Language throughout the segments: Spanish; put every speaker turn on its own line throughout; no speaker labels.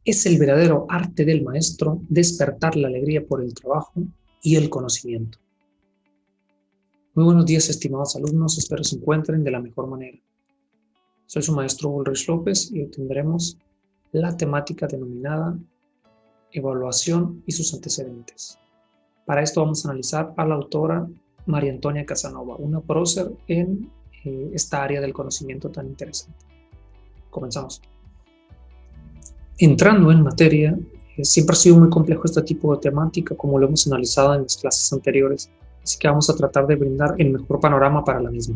Es el verdadero arte del maestro despertar la alegría por el trabajo y el conocimiento. Muy buenos días, estimados alumnos, espero se encuentren de la mejor manera. Soy su maestro Ulrich López y hoy tendremos la temática denominada evaluación y sus antecedentes. Para esto vamos a analizar a la autora María Antonia Casanova, una prócer en esta área del conocimiento tan interesante. Comenzamos. Entrando en materia, siempre ha sido muy complejo este tipo de temática, como lo hemos analizado en las clases anteriores, así que vamos a tratar de brindar el mejor panorama para la misma.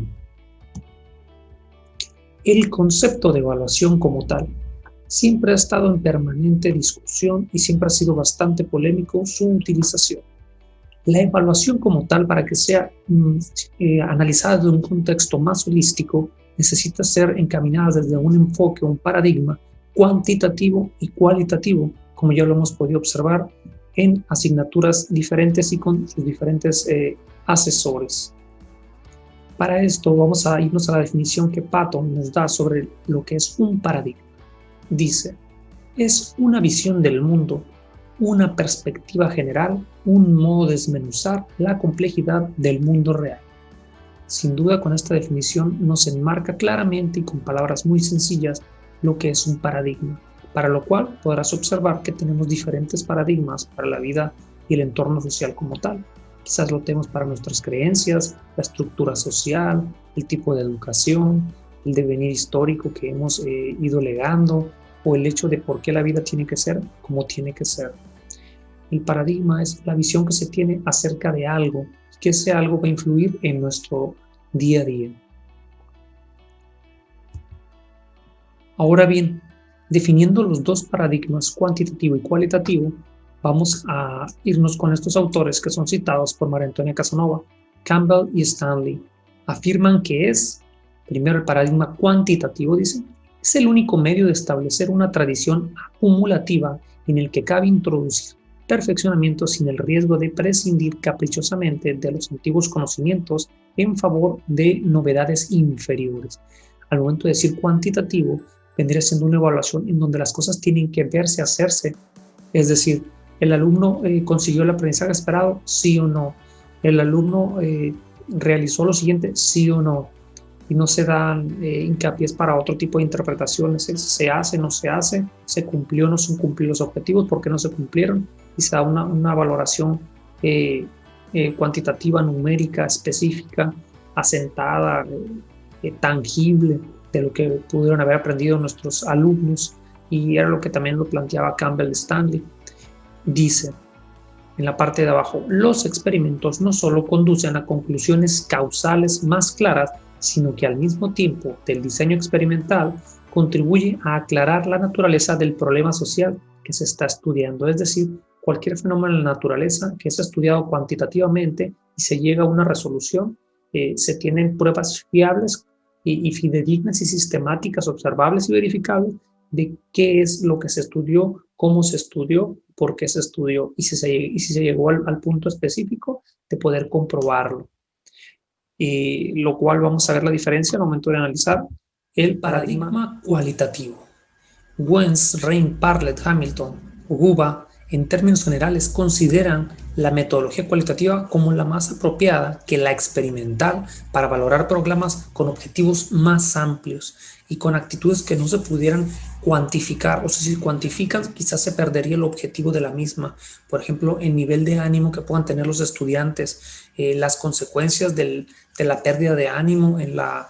El concepto de evaluación como tal siempre ha estado en permanente discusión y siempre ha sido bastante polémico su utilización. La evaluación como tal, para que sea analizada desde un contexto más holístico, necesita ser encaminada desde un enfoque, un paradigma cuantitativo y cualitativo, como ya lo hemos podido observar en asignaturas diferentes y con sus diferentes asesores. Para esto vamos a irnos a la definición que Patton nos da sobre lo que es un paradigma. Dice, es una visión del mundo, una perspectiva general, un modo de desmenuzar la complejidad del mundo real. Sin duda, con esta definición nos enmarca claramente y con palabras muy sencillas lo que es un paradigma, para lo cual podrás observar que tenemos diferentes paradigmas para la vida y el entorno social como tal. Quizás lo tenemos para nuestras creencias, la estructura social, el tipo de educación, el devenir histórico que hemos ido legando, o el hecho de por qué la vida tiene que ser como tiene que ser. El paradigma es la visión que se tiene acerca de algo, y que ese algo va a influir en nuestro día a día. Ahora bien, definiendo los dos paradigmas, cuantitativo y cualitativo, vamos a irnos con estos autores que son citados por María Antonia Casanova, Campbell y Stanley. Afirman que es, primero el paradigma cuantitativo, dice, es el único medio de establecer una tradición acumulativa en el que cabe introducir perfeccionamiento sin el riesgo de prescindir caprichosamente de los antiguos conocimientos en favor de novedades inferiores. Al momento de decir cuantitativo, vendría siendo una evaluación en donde las cosas tienen que verse, hacerse. Es decir, ¿el alumno consiguió el aprendizaje esperado? Sí o no. ¿El alumno realizó lo siguiente? Sí o no. Y no se dan hincapiés para otro tipo de interpretaciones. ¿Se hace, no se hace? ¿Se cumplió, no se cumplieron los objetivos? ¿Por qué no se cumplieron? Y se da una valoración cuantitativa, numérica, específica, asentada, tangible, de lo que pudieron haber aprendido nuestros alumnos, y era lo que también lo planteaba Campbell Stanley. Dice en la parte de abajo, los experimentos no solo conducen a conclusiones causales más claras, sino que al mismo tiempo del diseño experimental contribuye a aclarar la naturaleza del problema social que se está estudiando. Es decir, cualquier fenómeno en la naturaleza que es estudiado cuantitativamente y se llega a una resolución, se tienen pruebas fiables y fidedignas y sistemáticas, observables y verificables de qué es lo que se estudió, cómo se estudió, por qué se estudió y si se llegó al punto específico de poder comprobarlo. Lo cual vamos a ver la diferencia al momento de analizar el paradigma cualitativo. Wentz, Rein, Parlett, Hamilton, Guba, en términos generales, consideran la metodología cualitativa como la más apropiada que la experimental para valorar programas con objetivos más amplios y con actitudes que no se pudieran cuantificar, o sea, si cuantifican quizás se perdería el objetivo de la misma. Por ejemplo, el nivel de ánimo que puedan tener los estudiantes, las consecuencias de la pérdida de ánimo en la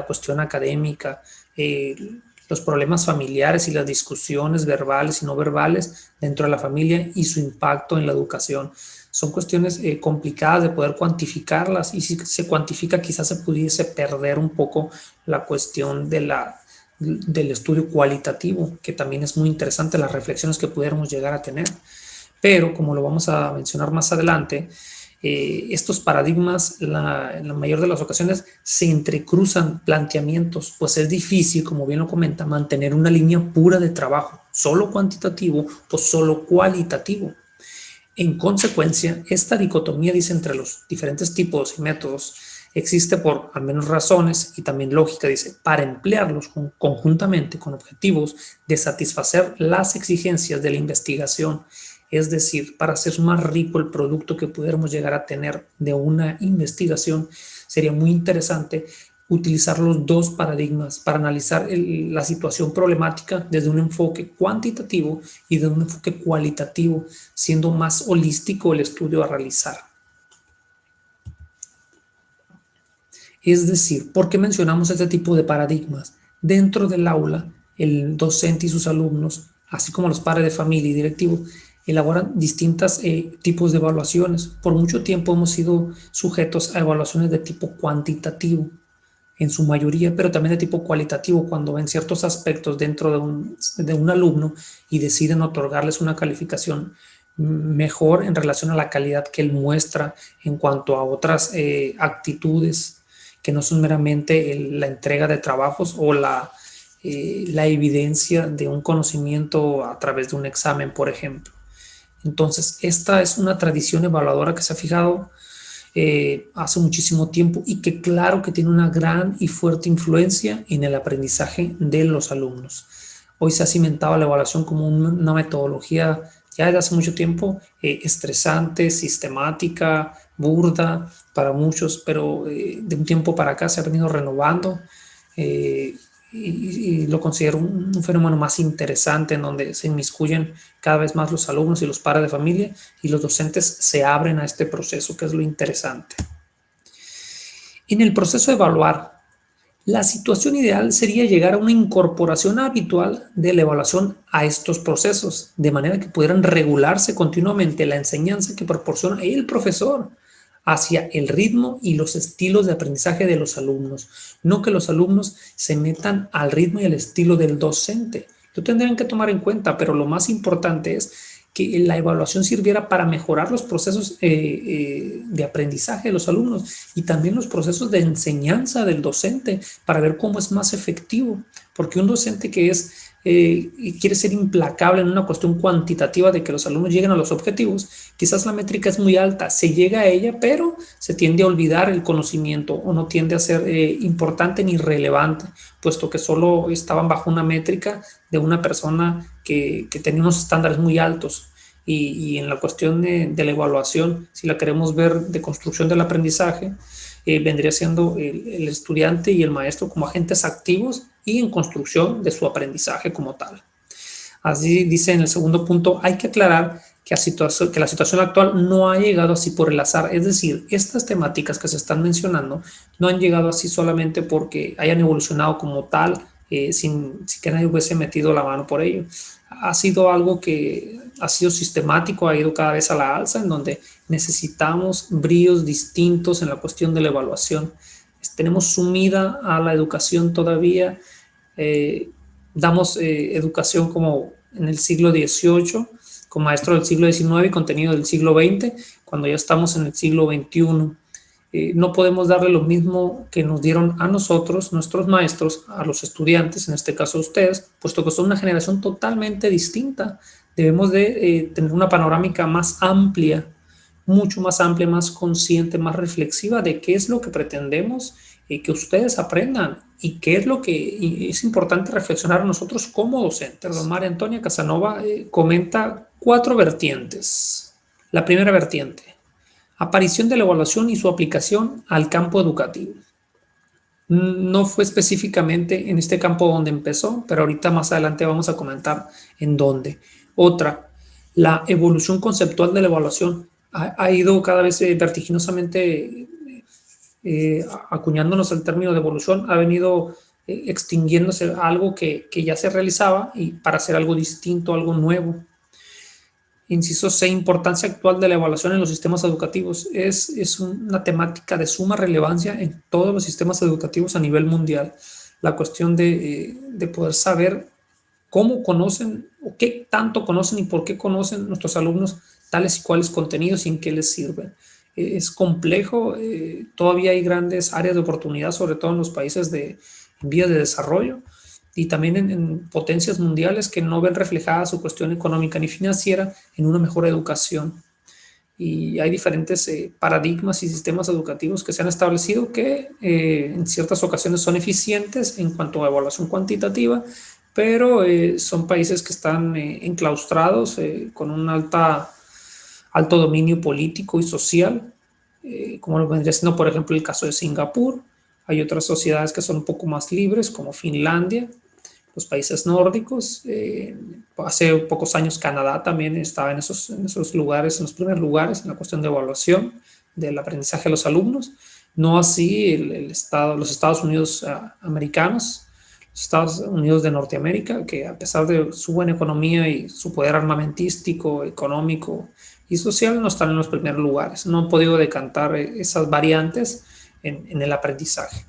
cuestión académica, los problemas familiares y las discusiones verbales y no verbales dentro de la familia y su impacto en la educación. Son cuestiones complicadas de poder cuantificarlas, y si se cuantifica quizás se pudiese perder un poco la cuestión del estudio cualitativo, que también es muy interesante, las reflexiones que pudiéramos llegar a tener. Pero como lo vamos a mencionar más adelante, estos paradigmas, en la mayor de las ocasiones, se entrecruzan planteamientos, pues es difícil, como bien lo comenta, mantener una línea pura de trabajo, solo cuantitativo o solo cualitativo. En consecuencia, esta dicotomía, dice, entre los diferentes tipos y métodos Existe por al menos razones y también lógica, dice, para emplearlos conjuntamente con objetivos de satisfacer las exigencias de la investigación, es decir, para hacer más rico el producto que pudiéramos llegar a tener de una investigación, sería muy interesante utilizar los dos paradigmas para analizar la situación problemática desde un enfoque cuantitativo y de un enfoque cualitativo, siendo más holístico el estudio a realizar. Es decir, ¿por qué mencionamos este tipo de paradigmas? Dentro del aula, el docente y sus alumnos, así como los padres de familia y directivos, elaboran distintos tipos de evaluaciones. Por mucho tiempo hemos sido sujetos a evaluaciones de tipo cuantitativo, en su mayoría, pero también de tipo cualitativo, cuando ven ciertos aspectos dentro de un alumno y deciden otorgarles una calificación mejor en relación a la calidad que él muestra en cuanto a otras actitudes que no son meramente la entrega de trabajos o la evidencia de un conocimiento a través de un examen, por ejemplo. Entonces, esta es una tradición evaluadora que se ha fijado hace muchísimo tiempo y que claro que tiene una gran y fuerte influencia en el aprendizaje de los alumnos. Hoy se ha cimentado la evaluación como una metodología ya desde hace mucho tiempo estresante, sistemática, burda para muchos, pero de un tiempo para acá se ha venido renovando eh, y lo considero un fenómeno más interesante en donde se inmiscuyen cada vez más los alumnos y los padres de familia y los docentes se abren a este proceso, que es lo interesante. En el proceso de evaluar, la situación ideal sería llegar a una incorporación habitual de la evaluación a estos procesos, de manera que pudieran regularse continuamente la enseñanza que proporciona el profesor hacia el ritmo y los estilos de aprendizaje de los alumnos, no que los alumnos se metan al ritmo y al estilo del docente. Lo tendrían que tomar en cuenta, pero lo más importante es que la evaluación sirviera para mejorar los procesos de aprendizaje de los alumnos y también los procesos de enseñanza del docente para ver cómo es más efectivo, porque un docente que quiere ser implacable en una cuestión cuantitativa de que los alumnos lleguen a los objetivos, quizás la métrica es muy alta, se llega a ella, pero se tiende a olvidar el conocimiento o no tiende a ser importante ni relevante, puesto que solo estaban bajo una métrica de una persona que tenía unos estándares muy altos. Y en la cuestión de la evaluación, si la queremos ver de construcción del aprendizaje, vendría siendo el estudiante y el maestro como agentes activos y en construcción de su aprendizaje como tal. Así dice en el segundo punto, hay que aclarar que la situación actual no ha llegado así por el azar, es decir, estas temáticas que se están mencionando no han llegado así solamente porque hayan evolucionado como tal, sin que nadie hubiese metido la mano por ello. Ha sido algo que ha sido sistemático, ha ido cada vez a la alza, en donde necesitamos bríos distintos en la cuestión de la evaluación. Tenemos sumida a la educación todavía, damos educación como en el siglo XVIII, con maestro del siglo XIX y contenido del siglo XX, cuando ya estamos en el siglo XXI. No podemos darle lo mismo que nos dieron a nosotros, nuestros maestros, a los estudiantes, en este caso a ustedes, puesto que son una generación totalmente distinta. Debemos de tener una panorámica más amplia, mucho más amplia, más consciente, más reflexiva de qué es lo que pretendemos que ustedes aprendan y qué es lo que es importante reflexionar a nosotros como docentes. María Antonia Casanova comenta 4 vertientes. La primera vertiente: aparición de la evaluación y su aplicación al campo educativo. No fue específicamente en este campo donde empezó, pero ahorita más adelante vamos a comentar en dónde. Otra, la evolución conceptual de la evaluación ha ido cada vez vertiginosamente acuñándonos el término de evolución, ha venido extinguiéndose algo que ya se realizaba y para hacer algo distinto, algo nuevo. Inciso C, importancia actual de la evaluación en los sistemas educativos. Es una temática de suma relevancia en todos los sistemas educativos a nivel mundial. La cuestión de poder saber cómo conocen o qué tanto conocen y por qué conocen nuestros alumnos tales y cuales contenidos y en qué les sirven. Es complejo, todavía hay grandes áreas de oportunidad, sobre todo en los países en vías de desarrollo y también en potencias mundiales que no ven reflejada su cuestión económica ni financiera en una mejor educación. y hay diferentes paradigmas y sistemas educativos que se han establecido que en ciertas ocasiones son eficientes en cuanto a evaluación cuantitativa, pero son países que están enclaustrados con un alto dominio político y social, como lo vendría siendo, por ejemplo, el caso de Singapur. Hay otras sociedades que son un poco más libres, como Finlandia, los países nórdicos. Hace pocos años Canadá también estaba en esos lugares, en los primeros lugares en la cuestión de evaluación del aprendizaje de los alumnos. No así los Estados Unidos americanos, los Estados Unidos de Norteamérica, que a pesar de su buena economía y su poder armamentístico, económico y social, no están en los primeros lugares. No han podido decantar esas variantes en el aprendizaje.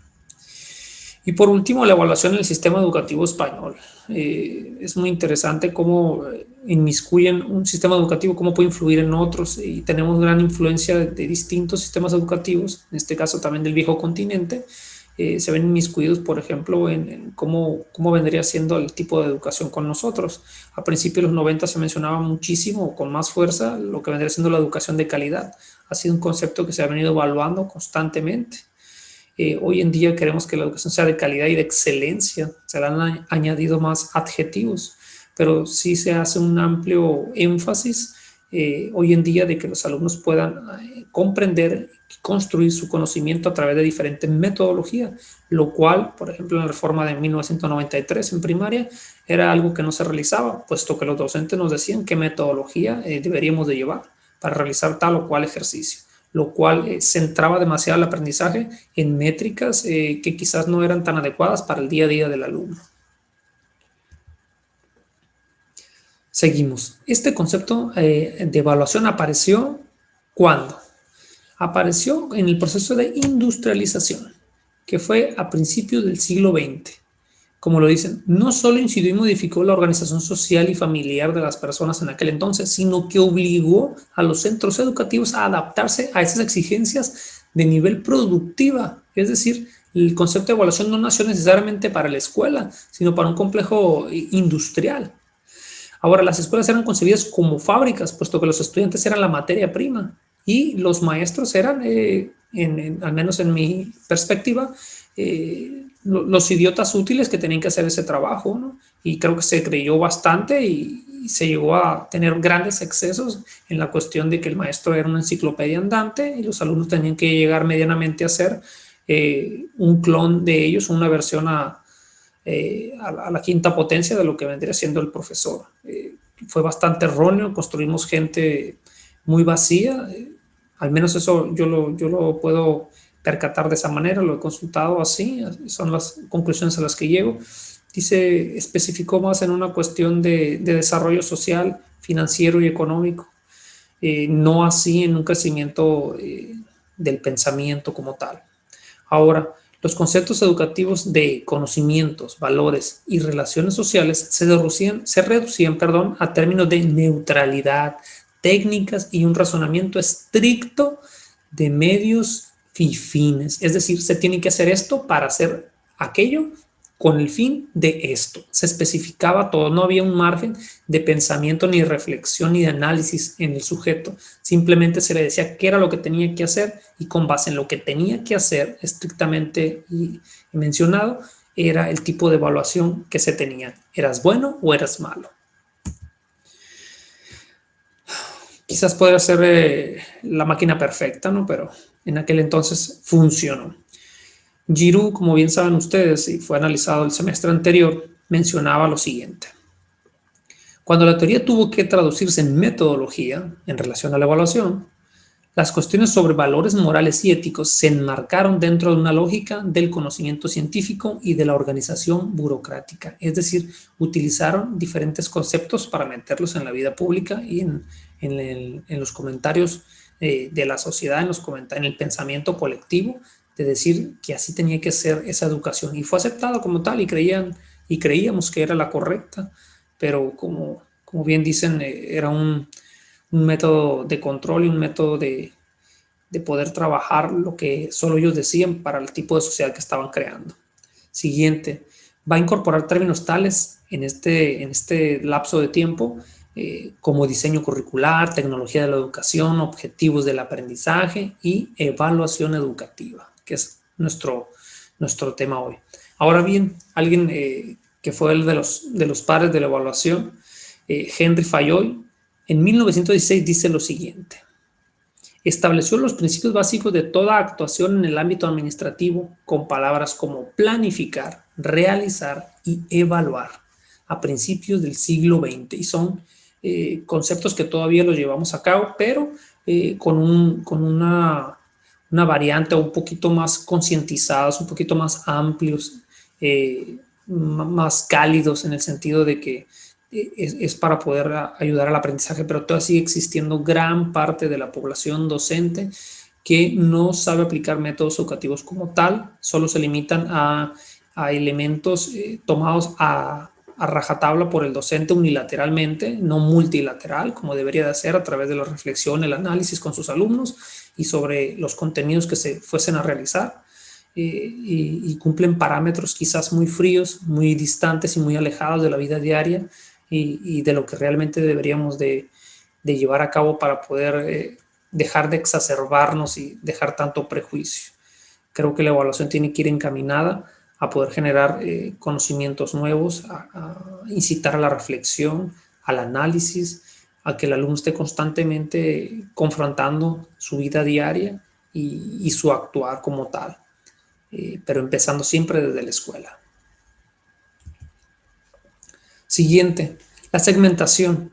Y por último, la evaluación en el sistema educativo español. Es muy interesante cómo inmiscuyen un sistema educativo, cómo puede influir en otros, y tenemos gran influencia de distintos sistemas educativos, en este caso también del viejo continente. Se ven inmiscuidos, por ejemplo, en cómo vendría siendo el tipo de educación con nosotros. A principios de los 90 se mencionaba muchísimo, con más fuerza, lo que vendría siendo la educación de calidad. Ha sido un concepto que se ha venido evaluando constantemente. Hoy en día queremos que la educación sea de calidad y de excelencia. Se le han añadido más adjetivos, pero sí se hace un amplio énfasis hoy en día de que los alumnos puedan comprender y construir su conocimiento a través de diferentes metodologías, lo cual, por ejemplo, en la reforma de 1993 en primaria, era algo que no se realizaba, puesto que los docentes nos decían qué metodología deberíamos de llevar para realizar tal o cual ejercicio, lo cual centraba demasiado el aprendizaje en métricas que quizás no eran tan adecuadas para el día a día del alumno. Seguimos. Este concepto de evaluación apareció ¿cuándo? Apareció en el proceso de industrialización, que fue a principios del siglo XX. Como lo dicen, no solo incidió y modificó la organización social y familiar de las personas en aquel entonces, sino que obligó a los centros educativos a adaptarse a esas exigencias de nivel productiva. Es decir, el concepto de evaluación no nació necesariamente para la escuela, sino para un complejo industrial. Ahora, las escuelas eran concebidas como fábricas, puesto que los estudiantes eran la materia prima y los maestros eran, al menos en mi perspectiva, los idiotas útiles que tenían que hacer ese trabajo, ¿no? Y creo que se creyó bastante y se llegó a tener grandes excesos en la cuestión de que el maestro era una enciclopedia andante y los alumnos tenían que llegar medianamente a ser un clon de ellos, una versión a la quinta potencia de lo que vendría siendo el profesor. Fue bastante erróneo, construimos gente muy vacía, al menos eso yo lo puedo percatar de esa manera, lo he consultado así, son las conclusiones a las que llego. Dice, especificó más en una cuestión de desarrollo social, financiero y económico, no así en un crecimiento del pensamiento como tal. Ahora, los conceptos educativos de conocimientos, valores y relaciones sociales se reducían a términos de neutralidad, técnicas y un razonamiento estricto de medios y fines. Es decir, se tiene que hacer esto para hacer aquello con el fin de esto. Se especificaba todo, no había un margen de pensamiento, ni de reflexión, ni de análisis en el sujeto. Simplemente se le decía qué era lo que tenía que hacer y con base en lo que tenía que hacer, estrictamente y mencionado, era el tipo de evaluación que se tenía. ¿Eras bueno o eras malo? Quizás podría ser la máquina perfecta, ¿no? Pero en aquel entonces funcionó. Giroux, como bien saben ustedes, y fue analizado el semestre anterior, mencionaba lo siguiente. Cuando la teoría tuvo que traducirse en metodología en relación a la evaluación, las cuestiones sobre valores morales y éticos se enmarcaron dentro de una lógica del conocimiento científico y de la organización burocrática. Es decir, utilizaron diferentes conceptos para meterlos en la vida pública y en los comentarios de la sociedad, en el pensamiento colectivo, de decir que así tenía que ser esa educación. Y fue aceptado como tal y creíamos que era la correcta, pero como bien dicen, era un método de control y un método de poder trabajar lo que solo ellos decían para el tipo de sociedad que estaban creando. Siguiente, va a incorporar términos tales en este lapso de tiempo como diseño curricular, tecnología de la educación, objetivos del aprendizaje y evaluación educativa, que es nuestro tema hoy. Ahora bien, alguien que fue el de los padres de la evaluación, Henry Fayol, en 1916 dice lo siguiente: estableció los principios básicos de toda actuación en el ámbito administrativo con palabras como planificar, realizar y evaluar a principios del siglo XX, y son conceptos que todavía los llevamos a cabo, pero con una variante un poquito más concientizados, un poquito más amplios, más cálidos, en el sentido de que es para poder ayudar al aprendizaje, pero todavía sigue existiendo gran parte de la población docente que no sabe aplicar métodos educativos como tal, solo se limitan a elementos tomados a rajatabla por el docente unilateralmente, no multilateral, como debería de hacer a través de la reflexión, el análisis con sus alumnos y sobre los contenidos que se fuesen a realizar. Y cumplen parámetros quizás muy fríos, muy distantes y muy alejados de la vida diaria y de lo que realmente deberíamos de llevar a cabo para poder dejar de exacerbarnos y dejar tanto prejuicio. Creo que la evaluación tiene que ir encaminada a poder generar conocimientos nuevos, a incitar a la reflexión, al análisis, a que el alumno esté constantemente confrontando su vida diaria y su actuar como tal, pero empezando siempre desde la escuela. Siguiente, la segmentación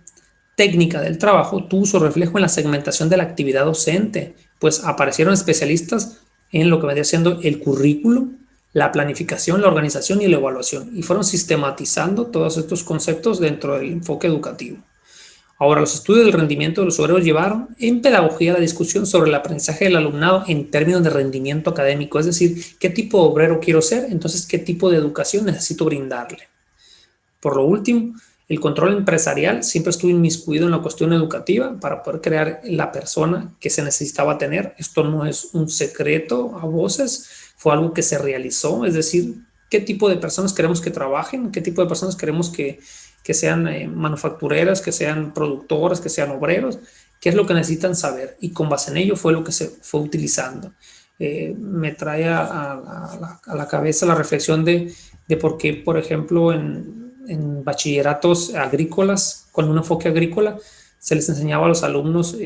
técnica del trabajo tuvo su reflejo en la segmentación de la actividad docente, pues aparecieron especialistas en lo que vendría siendo el currículum, la planificación, la organización y la evaluación, y fueron sistematizando todos estos conceptos dentro del enfoque educativo. Ahora, los estudios del rendimiento de los obreros llevaron en pedagogía la discusión sobre el aprendizaje del alumnado en términos de rendimiento académico, es decir, qué tipo de obrero quiero ser, entonces qué tipo de educación necesito brindarle. Por lo último, el control empresarial siempre estuvo inmiscuido en la cuestión educativa para poder crear la persona que se necesitaba tener. Esto no es un secreto a voces, fue algo que se realizó, es decir, qué tipo de personas queremos que trabajen, qué tipo de personas queremos que sean manufactureras, que sean productoras, que sean obreros, qué es lo que necesitan saber, y con base en ello fue lo que se fue utilizando. Me trae a la cabeza la reflexión de por qué, por ejemplo, en bachilleratos agrícolas, con un enfoque agrícola, se les enseñaba a los alumnos,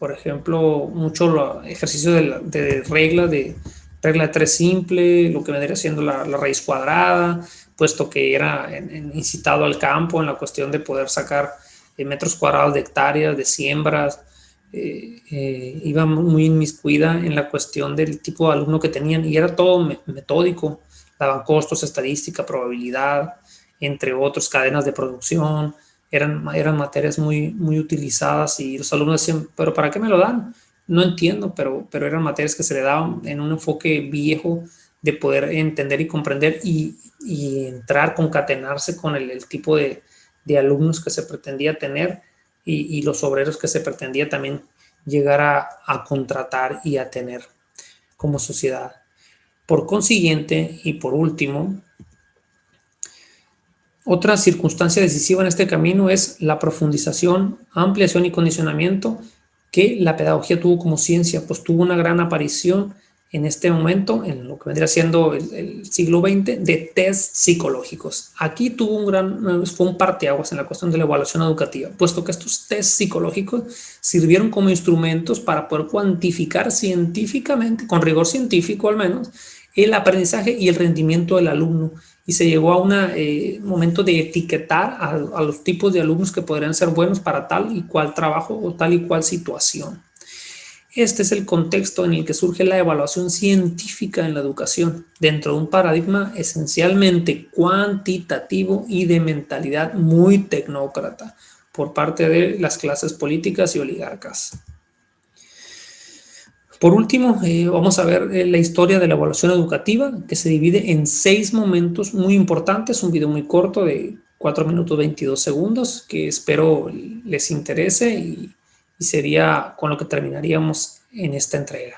por ejemplo, mucho ejercicio de regla de 3 simple, lo que vendría siendo la raíz cuadrada, puesto que era incitado al campo en la cuestión de poder sacar metros cuadrados de hectáreas, de siembras. Iba muy inmiscuida en la cuestión del tipo de alumno que tenían, y era todo metódico, daban costos, estadística, probabilidad, entre otros, cadenas de producción. Eran materias muy utilizadas, y los alumnos decían, ¿pero para qué me lo dan? No entiendo, pero eran materias que se le daban en un enfoque viejo de poder entender y comprender y entrar, concatenarse con el tipo de alumnos que se pretendía tener y los obreros que se pretendía también llegar a contratar y a tener como sociedad. Por consiguiente, y por último, otra circunstancia decisiva en este camino es la profundización, ampliación y condicionamiento que la pedagogía tuvo como ciencia, pues tuvo una gran aparición en este momento, en lo que vendría siendo el siglo XX, de test psicológicos. Aquí fue un parteaguas en la cuestión de la evaluación educativa, puesto que estos test psicológicos sirvieron como instrumentos para poder cuantificar científicamente, con rigor científico al menos, el aprendizaje y el rendimiento del alumno, y se llegó a un momento de etiquetar a los tipos de alumnos que podrían ser buenos para tal y cual trabajo o tal y cual situación. Este es el contexto en el que surge la evaluación científica en la educación, dentro de un paradigma esencialmente cuantitativo y de mentalidad muy tecnócrata por parte de las clases políticas y oligarcas. Por último, vamos a ver la historia de la evaluación educativa, que se divide en 6 momentos muy importantes, un video muy corto de 4 minutos 22 segundos, que espero les interese y sería con lo que terminaríamos en esta entrega.